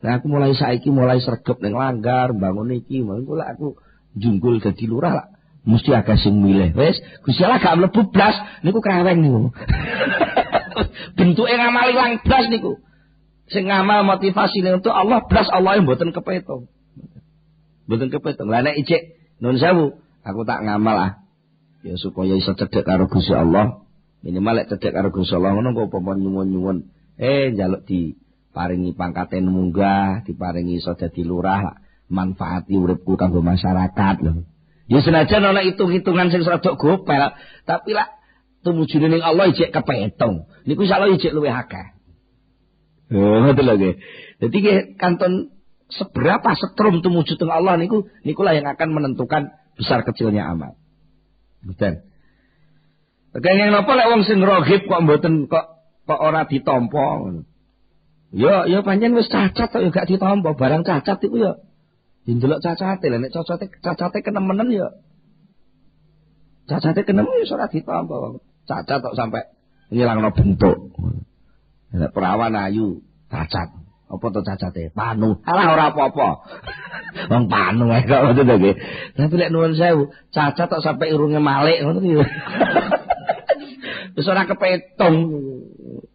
Nah aku mulai saiki mulai sregep ning langgar bangun iki, mengko lek aku junggul dadi lurah lak mesti akeh sing milih. Wis Gusti Allah gak mlebu blas niku kreweng niku. Bentuke ngamal ilang blas niku. Sing ngamal motivasine untuk Allah blas Allah mboten kepetung. Mboten kepetung. Lah nek ijek nuwun sewu, aku tak ngamal ya supaya iso cedhek karo Gusti Allah. Minimal lek cedhek karo Gusti Allah ngono kok upama nyuwun-nyuwun njaluk diparingi pangkate munggah, diparingi iso dadi lurah, manfaati uripku kanggo masyarakat lho. Ya senajan ana hitung-hitungan sing rada gopel, tapi lak tumujune ning Allah ijek kepetung. Niku insyaallah ijek luwih akeh. Oh, ngoten lho nggih. Dadi nggih kanton seberapa setrum tumuju teng Allah nikulah yang akan menentukan besar kecilnya amal. Betul. Kenging napa lek wong sing rohib kok mboten kok ora ditampa. Ya pancen wis cacat kok ya gak ditampa, barang cacat iku ya ndelok cacate. Lah nek cacate kenemenen ya. Cacate kenemen wis ora ditampa. Cacat kok sampai ngilangno bentuk. Nek perawan ayu cacat. Apa to cacate? Panu. Alah ora apa-apa. Wong panu ae kok ngoten to nggih. Tapi lek nuwun sewu, cacat kok sampai irunge malik ngoten iki. Wis ora kepetung.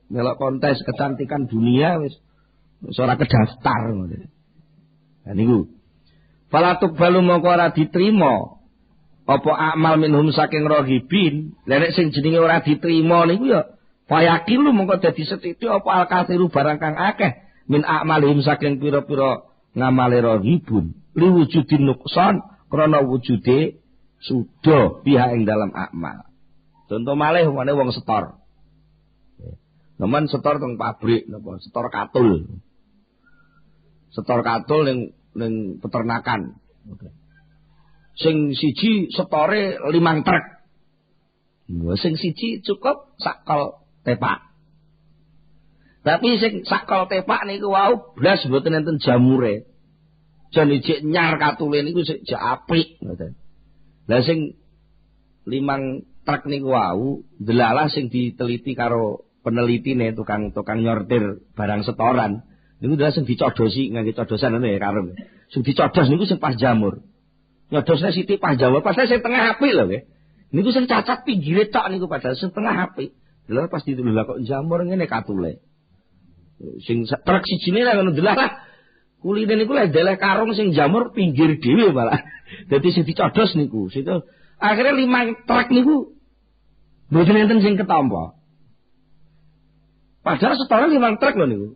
Melok kontes kecantikan dunia wis ora kedaftar ngoten. Lah niku. Falatuk balu mongko ora diterima apa amal minhum saking rohibin. Lah nek sing jenenge ora diterima niku ya payakin lu mongko dadi setitik apa al-kathiru barang kang akeh min a'malihim saking pira-pira ngamale rohibun li wujudin nukson krana wujude suda pihak ing dalam amal. Contoh malih umane wong setor. Nemen setor teng pabrik napa setor katul. Setor katul ning peternakan. Sing siji setore 5 truk. Sing siji cukup sakol tepak. Tapi sing sakol tepak niku wau blas mboten enten jamure. Jan ijik nyar katule niku sik apik ngoten. Lah sing 5 truk niku wau delalah sing diteliti karo penelitine tukang nyortir barang setoran. Niku delalah sing dicodosi ngangge codosan ngono ya karo. Sing dicodos niku sing pas jamur. Nyodosne sithik pas jamur, pas sing tengah apik lho nggih. Niku sing cacat pinggire tok niku padahal sing tengah apik. Lha pas ditulur lah kok jamur ngene katule. Sing truk sijine lah ngono delalah Kuline niku lek deleh karung sing jamur pinggir dhewe malah. Dadi sing dicodos niku. Situ akhirnya 5 truk niku mboten enten sing ketampa. Padahal setoran 5 truk lho niku.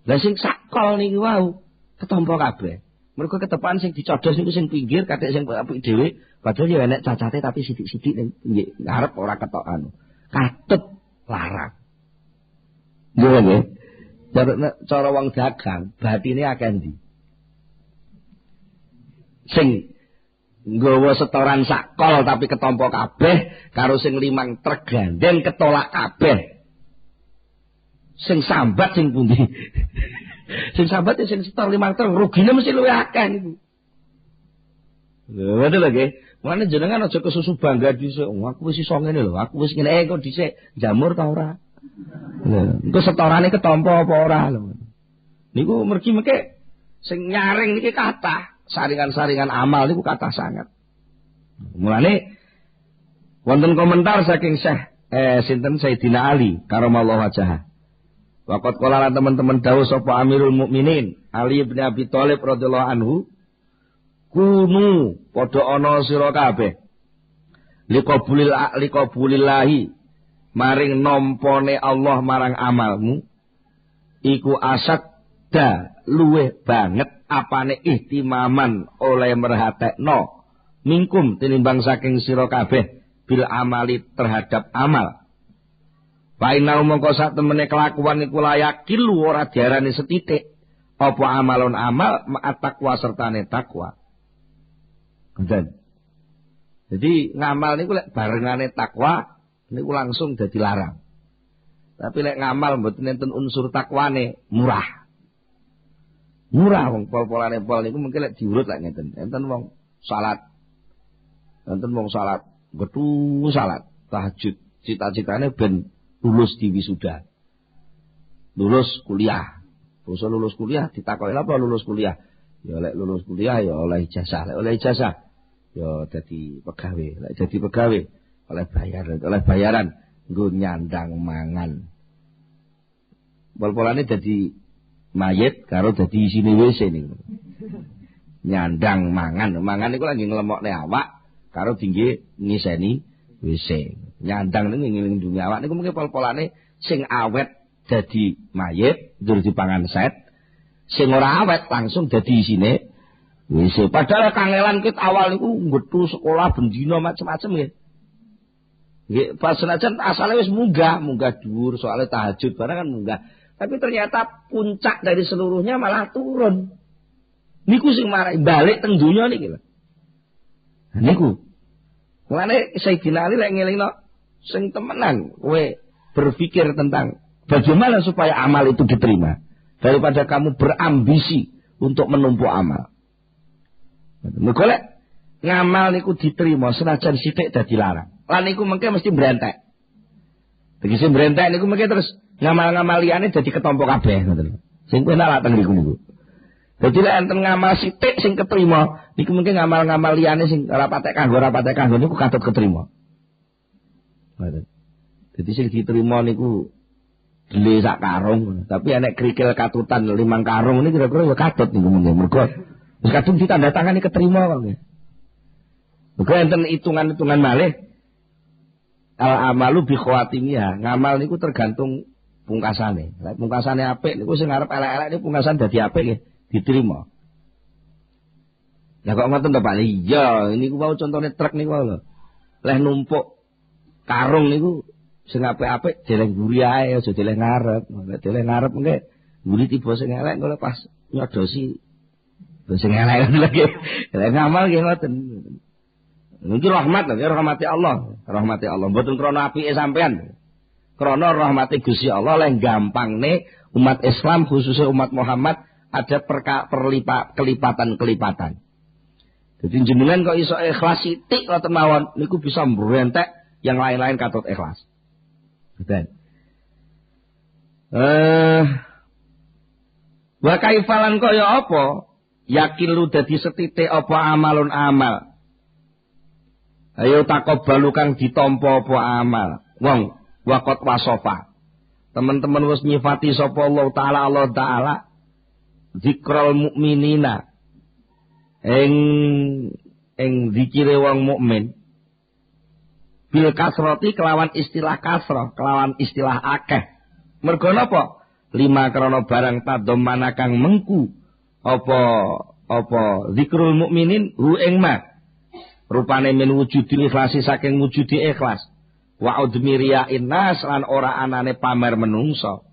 Lah sing sakol niku wau ketampa kabeh. Mergo ketepaan sing dicodos niku sing pinggir kathik sing apik dhewe, padahal ya enek cacate tapi sithik-sithik ning ngarep ora ketokan. Katut larang. Nggih. Cara wong dagang, batine akeh ndi? Sing nggawa setoran sakol tapi ketampa kabeh karo sing 5 truk gandeng ketolak kabeh. Sing sambat sing pundi? Sing sambat sing setor 5 truk rugine mesti luwih akeh niku. Lho ngono lho nggih. Mane jenengan aja kesusu bangga dhisik. Aku wis iso ngene lho, aku wis ngene kok dhisik jamur ta ora? Engko setorane ketampa apa ora lho. Niku mergi mengke sing nyaring niki kathah, saringan-saringan amal niku kathah sangat. Mulane wonten komentar saking Syekh sinten Sayyidina Ali karamallahu wajhah. Waqat qala teman-teman dawuh sapa Amirul Mukminin Ali bin Abi Thalib radhiyallahu anhu, kunu padha ana sira kabeh liqabulillahi maring nampane Allah marang amalmu iku asadda luweh banget apane ihtimaman oleh merhatekno mingkum tinimbang saking sira kabeh bil amali terhadap amal. Painal mongko sak temene kelakuan iku layakin lu ora diarani setitik apa amalon amal ma'at taqwa sertane takwa. Ngoten. Jadi ngamal niku lek barengane takwa niku langsung dadi larang. Tapi lek ngamal mboten enten unsur takwane murah. Murah wong pol-polane pol niku mungkin lek diurut lek ngeten. Enten wong salat. Enten wong salat, getu salat, tahajud. Cita-citane ben lulus di wisuda. Lulus kuliah. Terus lulus kuliah ditakoki apa lulus kuliah? Ya lek lulus kuliah ya oleh ijazah. Lek oleh ijazah ya dadi pegawai. Lek dadi pegawai oleh bayaran nggo nyandang mangan. Pol-polane dadi mayit karo dadi isine WC niku. Nyandang mangan. Mangan niku lagi nglemokne awak karo dingge ngiseni WC. Nyandang niku nglindungi awak niku mungkin pol-polane sing awet dadi mayit ndur dipangan set. Sing ora awet langsung dadi isine WC. Padahal kangelan kit awal niku nggetu sekolah bendina macam-macam nggih. Nggih, pas senajan asale wis munggah dhuwur soalnya tahajud barang kan munggah. Tapi ternyata puncak dari seluruhnya malah turun. Niku sing marai balik teng donya niki lho. Niku. Mulane Sayyidina Ali lek ngelingno sing temenan kowe berpikir tentang bagaimana supaya amal itu diterima daripada kamu berambisi untuk menumpuk amal. Mergo lek ngamal niku diterima senajan sithik dadi larang. Lan niku mengke mesti mbrentek. Tegese mbrentek niku mengke terus ngamal-ngamal liyane dadi ketompo kabeh ngoten. Sing penak lak teng niku. Dadi lek enten ngamal sithik sing ketrima, niku mengke ngamal-ngamal liyane sing ora patek kanggo niku katut ketrima. Ngoten. Dadi sing diterima niku dile sak karung, tapi enek krikil katutan 5 karung niku kira-kira ya katut niku mergo wis kadung ditandatangani ketrima kok nggih. Mergo enten hitungan-hitungan malih al amalu bi khawatimiha, ngamal niku tergantung pungkasane. Lek pungkasane apik niku sing arep elek-elek niku pungkasan dadi apik nggih, diterima. Lah kok ngoten to Pak? Iya, niku mau contone truk niku lho. Leh numpuk karung niku sing apik-apik deleng mburi ae aja deleng ngarep. Nek deleng ngarep engke mburi tiba sing elek kok pas nyodosi sing elek lagi. Lek ngamal nggih ngoten. Niki rahmat lho, rahmati Allah. Rahmati Allah mboten krana apike sampean. Krana rahmati Gusti Allah lek gampangne umat Islam khususnya umat Muhammad ada kelipatan-kelipatan. Jadi jenengan kok iso ikhlas sithik ngoten mawon niku bisa mbrentek yang lain-lain katut ikhlas. Betul. Wa kaifalan kaya apa? Yakin lu dadi setitik apa amalun amal. Ayo takobbalu kang ditampa apa amal. Wong waqat wasofa. Teman-teman wis nyifati sapa Allah Ta'ala dzikrul mukminina ing zikire wong mukmin bil kasrati kelawan istilah kasrah, kelawan istilah akeh. Mergo napa? Lima krana barang tadomana kang mengku apa zikrul mukminin hu ing ma rupane min wujudil ikhlasi saking wujudi ikhlas wa udmiriyain nas lan ora anane pamer menungso.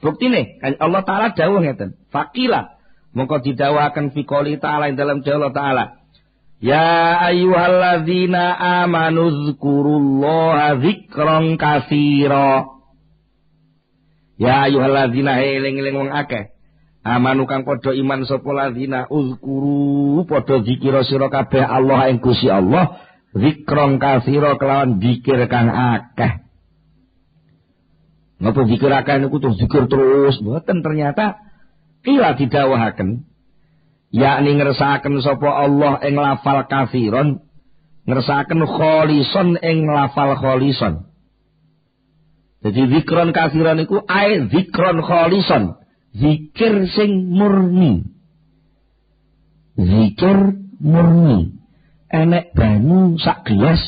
Buktine kan Allah taala dawuh ngeten, faqila mongko didhawuhaken fi qouli ta'ala ing dalam dawuh Allah taala, ya ayyuhalladzina amanu dzkurullaha dzikran katsira. Ya ayyuhalladzina eling-eling wong akeh amanu kang padha iman sapa ladzina uzkuru padha zikira sira kabeh Allah ing Gusti Allah dzikran katsira kelawan zikir kang akeh. Napa zikir akeh niku terus zikir terus mboten, ternyata kila didhawuhaken yakni ngersakaken sapa Allah ing lafal katsiron, ngersakaken kholison ing lafal kholison. Jadi zikron katsiron niku ae zikron kholison, zikir sing murni. Zikir murni. Enek banyu sak gelas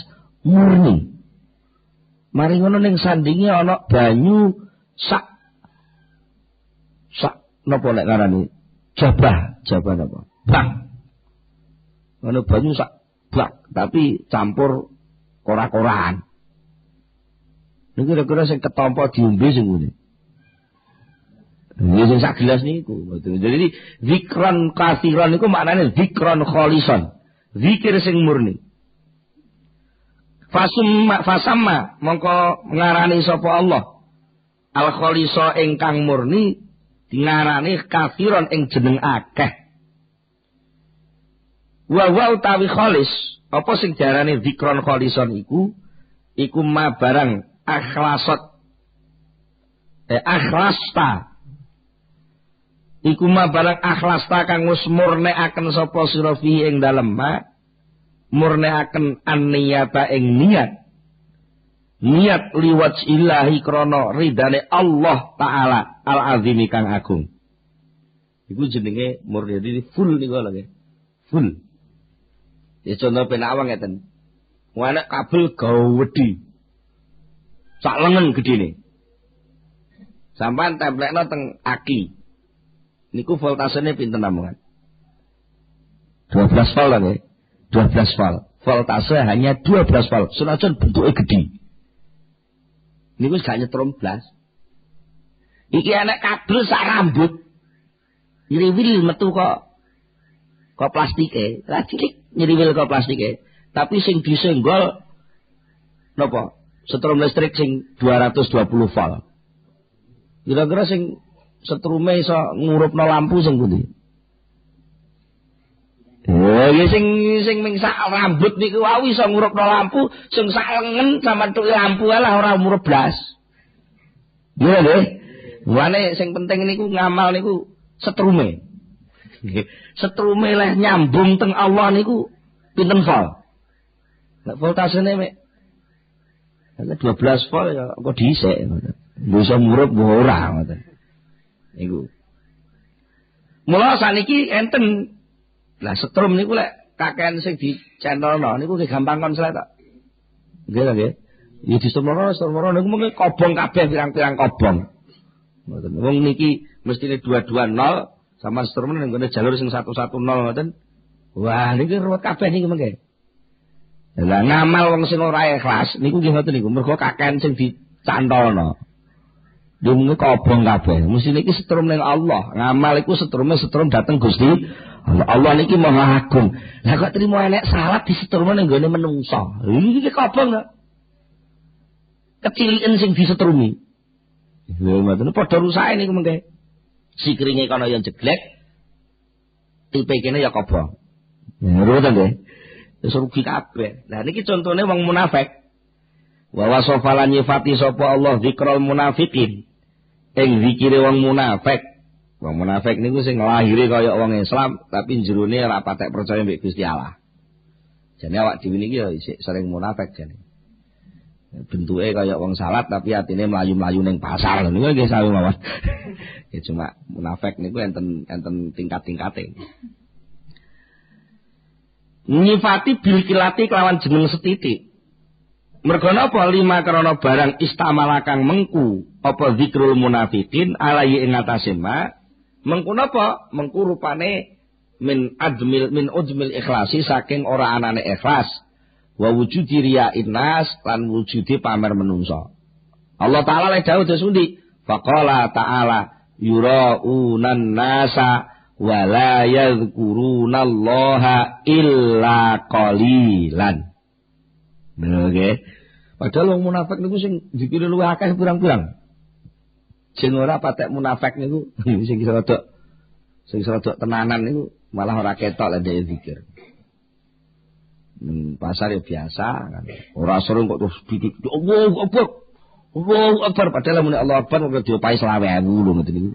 murni. Mari ngono ning sandinge ana banyu sak napa nek ngarani? Jabah napa? Bak. Ana banyu sak bak tapi campur kora-koraan. Niku kira-kira sing ketampa diombe sing ngene. Ya sing sak gelas niku. Jadi zikran katsiran niku maknane zikran kholisan. Zikir sing murni. Fasamma mongko ngarani sapa Allah al kholisa ingkang murni dingarani katsiran ing jeneng akeh. Wa utawi kholis, apa sing diarani zikran kholisan iku ma barang akhlasta iku ma barang akhlasta kang wis murnekaken sapa sira fihi ing dalem ma murnekaken anniyata ing niat liwat ilahi krana ridane Allah taala al azimi kang agung. Iku jenenge murni, jadi full niku lho, full. Ya contoh penawang ngeten. Ana kabel gawedhi sak lengen gedene. Sampeyan templekno teng aki. Niku voltasenya pinten namungan? 12 volt nggih. 12 volt. Voltase hanya 12 volt. Senajan bentuke gedhe. Niku gak nyetrum blas. Iki ana kabel sak rambut. Nyriwil metu kok plastike. Lah cilik nyriwil kok plastike. Tapi sing disenggol napa? Setrum listrik sing 220 volt. Kira-kira sing setrume iso ngurupno lampu sing pundi? Ya sing ming sak rambut niku wae iso ngurupno lampu, sing sak lengen sampean tuku lampu lah ora murup blas. Iya nggih. Mulane sing penting niku ngamal niku setrume. Nggih. Setrume leh nyambung teng Allah niku pinten volt? Nek voltasene mek 12 volt ya kok dhisik ngoten. Bisa murup ora ngoten. Niku. Mula saniki enten. Lah setrum niku lek kakean sing di channelno niku gampang konslet tok. Nggih lho nggih. Ya disemono niku mung kobong kabeh pirang-pirang kobong. Ngoten. Wong niki mestine 220 sama setrum ning gone jalur sing 110 ngoten. Wah niki ruwet kabeh niki mengke. Lah ngamal wong sing ora ikhlas niku nggih ngoten niku mergo kakean sing dicantolno. Dungu kobong kabeh. Mesti niki setrum ning Allah. Ngamal iku setrum dateng Gusti Allah. Allah niki Maha Agung. Lah kok trimo elek salat disetrum ning gone menungso. Iki kobong kok. Keciliken sing disetrumi. Lha ngoten padha rusake niku mengke. Sikringe kono yang jeglek. Tipe kene ya kobong. Ya ngoten nggih. Wis rugi kabeh. Lah niki contone wong munafik. Wa wasofalan nyifati sapa Allah zikrul munafiqin. Ing zikire wong munafik. Wong munafik niku sing lahire kaya wong Islam tapi jerone ora patek percaya mbek Gusti Allah. Jane awak dhewe niki ya isih sering munafik jane. Bentuke kaya wong salat tapi atine mlayu-mlayu ning pasar niku nggih sawi mawon. Ya cuma munafik niku enten tingkat-tingkate. Nyifati bil kilati kelawan jeneng setitik. Mergo napa lima krana barang istamalakang mengku apa zikrul munafiqin alai ing atase ma mengku napa mengku rupane min ujmil ikhlasi saking ora anane ikhlas. Wa wujudi riya'in nas lan wujudi pamer menungso. Allah taala le dawuh desundi faqala ta'ala yura'unan nasa wa la yadhkurunallaha illa qalilan. Nggih. Padahal wong munafik niku sing dikira luwih akeh pirang-pirang. Sing ora patek munafik niku sing rada tenanan niku malah ora ketok lek dhewe zikir. Pasar ya biasa kan. Ora sering kok terus didik Allahu Akbar. Allahu Akbar padahal mun Allah Akbar kok diopahi 20.000 lho ngoten niku.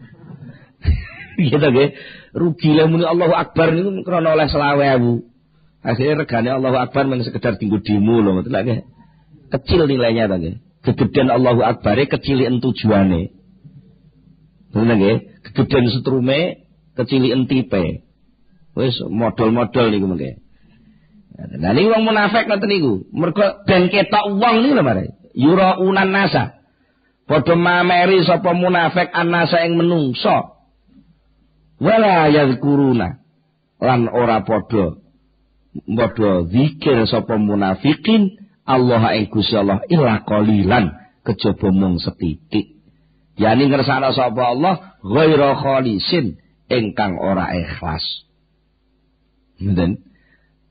Gitu nggih. Rugi lek mun Allahu Akbar niku krana oleh 20.000. Akhirnya regane Allahu Akbar men sekedar dinggo demo lho ngoten lho nggih. Kecil nilainya to nggih. Kegedean Allahu Akbar kecilien tujuane. Ngoten nggih. Kegedean setrume kecilien tipe. Wis modal-modal niku mengke. Nah niku wong munafik ngoten niku. Mergo ben ketok wong niku lho mare. Yuraunan nasa. Padha mameri sapa munafik annasa ing menungso. Wala yadhkuruna. Lan ora padha zikir sapa munafikin Allah ing Gusti Allah illa qalilan kejaba mung setitik. Yani ngersakno sapa Allah ghaira khalisin ingkang ora ikhlas. Ngoten.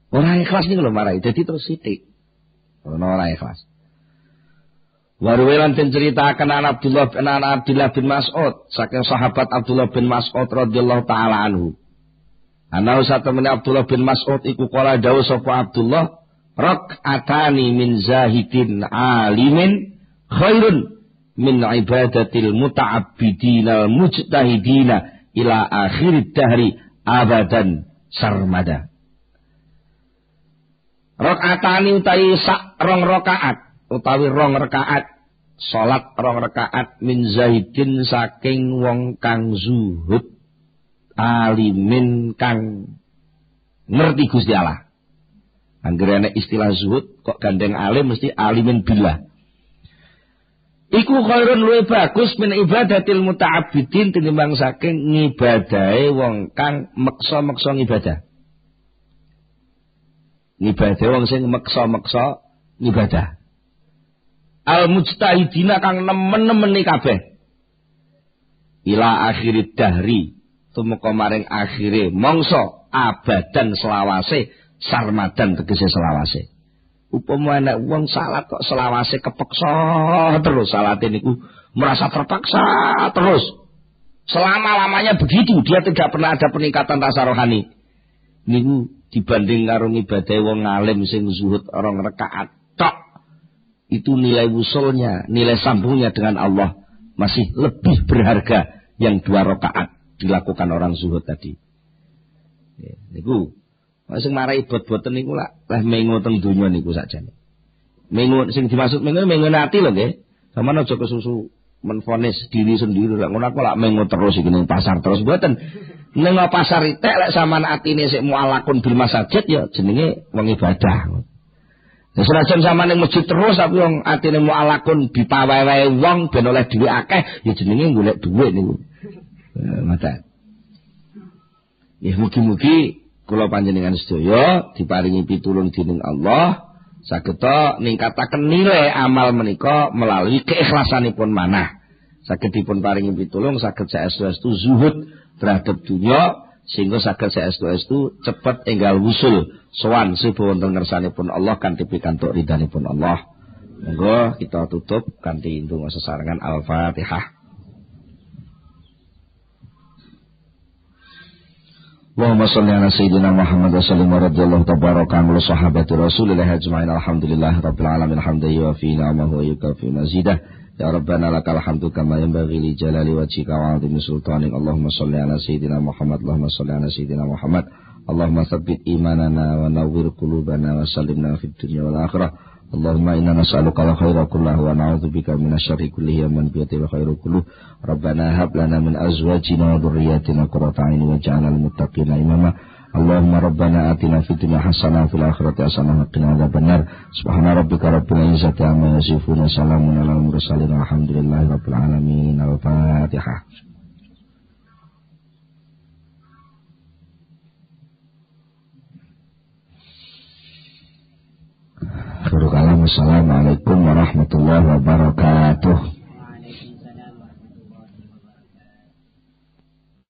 Ora ikhlas niku lho marai dadi terus sithik. Ora ikhlas. Warwelan den ceritaken Abdullah bin Mas'ud saking sahabat Abdullah bin Mas'ud radhiyallahu taala anhu. Ana satemene Abdullah bin Mas'ud iku kala dawuh sapa Abdullah rak'atani min zahidin alimin khairun min ibadatil muta'abbidina mujtahidina ila akhirid dahri abadan sarmada. Rak'atani utawi sak rong rakaat salat rong rakaat min zahidin saking wong kang zuhud alimin kang ngerti Gusti Allah. Anggere ana istilah zuhud kok gandeng alim mesti alimin billah. Iku khairun luwih bagus min ibadatil muta'abbidin tinimbang saking ngibadahe wong kang meksa-meksa ngibadah. Ngibadah wong sing meksa-meksa ngibadah. Al mujtahidina kang nemen-nemeni kabeh. Ila akhirid dahri tumeka maring akhire mangsa abadan selawase sarmadan tegese selawase. Upama ana wong salat kok selawase kepeksa terus salate niku merasa terpaksa terus. Selama-lamanya begitu dia tidak pernah ada peningkatan rasa rohani. Niku dibanding karo ibadah wong alim sing zuhud rong rakaat tok. Itu nilai wusulnya, nilai sambungnya dengan Allah masih lebih berharga yang 2 rakaat dilakukan orang zuhud tadi. Niku sing marai bot-boten niku lah mengo teng donya niku sakjane. Mengo sing dimaksud mengo ati lho nggih. Sampeyan aja kesusu menfonis diri sendiri lek ngono aku lak mengo terus iki ning pasar terus mboten. Ning pasar itek lek sampean atine sik mualakun bil masajid ya jenenge wong ibadah. Senajan sampean ning masjid terus tapi wong atine mualakun dipawewe wong ben oleh dhuwit akeh ya jenenge golek dhuwit niku. Mata. Ya mugi-mugi kula panjenengan sedaya diparingi pitulung dening Allah saged ningkataken nilai amal menika melalui keikhlasanipun manah. Saged dipun paringi pitulung saged saestu-estu zuhud terhadap dunya sehingga saged saestu-estu cepet enggal wusul sowan sepuh wonten ngersanipun Allah kanthi pikantuk ridhanipun Allah. Monggo kita tutup kanthi ndonga sesarengan Al-Fatihah. Allahumma sholli ala sayyidina Muhammad wa sallim wa radhiyallahu tabaraka an sahabati Rasulillah ajma'in alhamdulillah rabbil alamin hamdan wa fi ni'amahu wa yukafi mazidah ya rabbana lakal hamdu kama yanbaghi li jalali wajhika wa 'azimi sultanik Allahumma sholli ala sayyidina Muhammad Allahumma sholli ala sayyidina Muhammad Allahumma tsabbit imanana wa nawwir qulubana wa sallimna fid dunya wal akhirah Allahumma inna nas'aluka al-khaira kullahu wa na'udzubika minasyarri kullihi man biyadil khairu kulluh. Rabbana hab lana min azwajina wa dhurriyyatina qurrata a'yun waj'alna lil muttaqina imama. Allahumma rabbana atina fid dunya hasanah wa fil akhirati hasanah wa qina adzabannar. Subhana rabbika rabbil izzati amma yasifun wa salamun alal mursalin walhamdulillahi rabbil alamin. Al-Fatihah. Assalamualaikum warahmatullahi wabarakatuh.